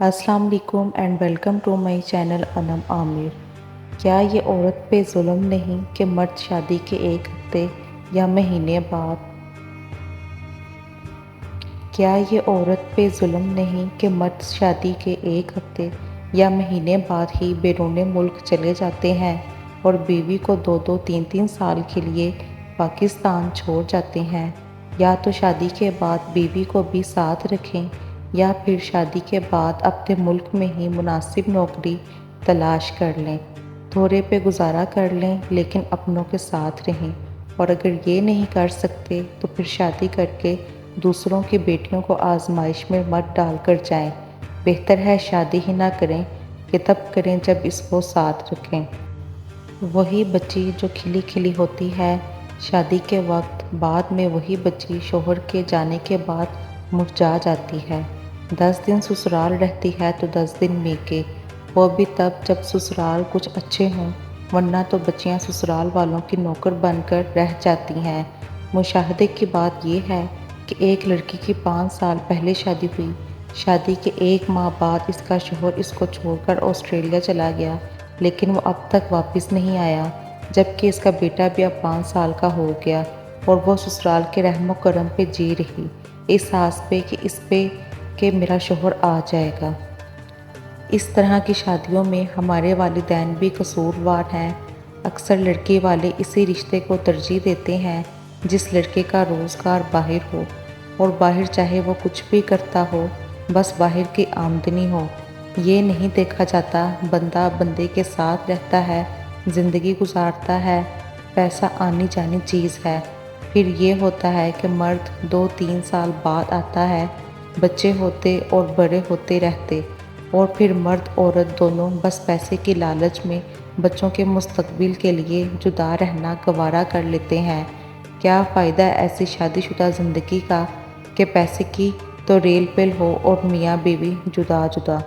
السلام علیکم and welcome to my channel Anam Aamir. کیا یہ عورت پہ ظلم نہیں کہ مرد شادی کے ایک ہفتے یا مہینے بعد کیا یہ عورت پہ ظلم نہیں کہ مرد شادی کے ایک ہفتے یا مہینے بعد ہی بیرون ملک چلے جاتے ہیں اور بیوی کو 2-3 سال کے لیے پاکستان چھوڑ جاتے ہیں؟ یا تو شادی کے بعد بیوی کو بھی ساتھ رکھیں یا پھر شادی کے بعد اپنے ملک میں ہی مناسب نوکری تلاش کر لیں، تھوڑے پہ گزارا کر لیں لیکن اپنوں کے ساتھ رہیں، اور اگر یہ نہیں کر سکتے تو پھر شادی کر کے دوسروں کی بیٹیوں کو آزمائش میں مت ڈال کر جائیں۔ بہتر ہے شادی ہی نہ کریں، یہ تب کریں جب اس کو ساتھ رکھیں۔ وہی بچی جو کھلی کھلی ہوتی ہے شادی کے وقت، بعد میں وہی بچی شوہر کے جانے کے بعد مرجھا جاتی ہے۔ 10 دن سسرال رہتی ہے تو 10 دن میکے، وہ بھی تب جب سسرال کچھ اچھے ہوں، ورنہ تو بچیاں سسرال والوں کی نوکر بن کر رہ جاتی ہیں۔ مشاہدے کی بات یہ ہے کہ ایک لڑکی کی 5 سال پہلے شادی ہوئی، شادی کے 1 ماہ بعد اس کا شوہر اس کو چھوڑ کر آسٹریلیا چلا گیا، لیکن وہ اب تک واپس نہیں آیا، جبکہ اس کا بیٹا بھی اب 5 سال کا ہو گیا، اور وہ سسرال کے رحم و کرم پہ جی رہی، اس آس پہ کہ میرا شوہر آ جائے گا۔ اس طرح کی شادیوں میں ہمارے والدین بھی قصوروار ہیں۔ اکثر لڑکے والے اسی رشتے کو ترجیح دیتے ہیں جس لڑکے کا روزگار باہر ہو، اور باہر چاہے وہ کچھ بھی کرتا ہو، بس باہر کی آمدنی ہو۔ یہ نہیں دیکھا جاتا بندہ بندے کے ساتھ رہتا ہے، زندگی گزارتا ہے، پیسہ آنی جانی چیز ہے۔ پھر یہ ہوتا ہے کہ مرد 2-3 سال بعد آتا ہے، بچے ہوتے اور بڑے ہوتے رہتے، اور پھر مرد عورت دونوں بس پیسے کی لالچ میں بچوں کے مستقبل کے لیے جدا رہنا گوارا کر لیتے ہیں۔ کیا فائدہ ایسی شادی شدہ زندگی کا کہ پیسے کی تو ریل پل ہو اور میاں بیوی جدا جدا۔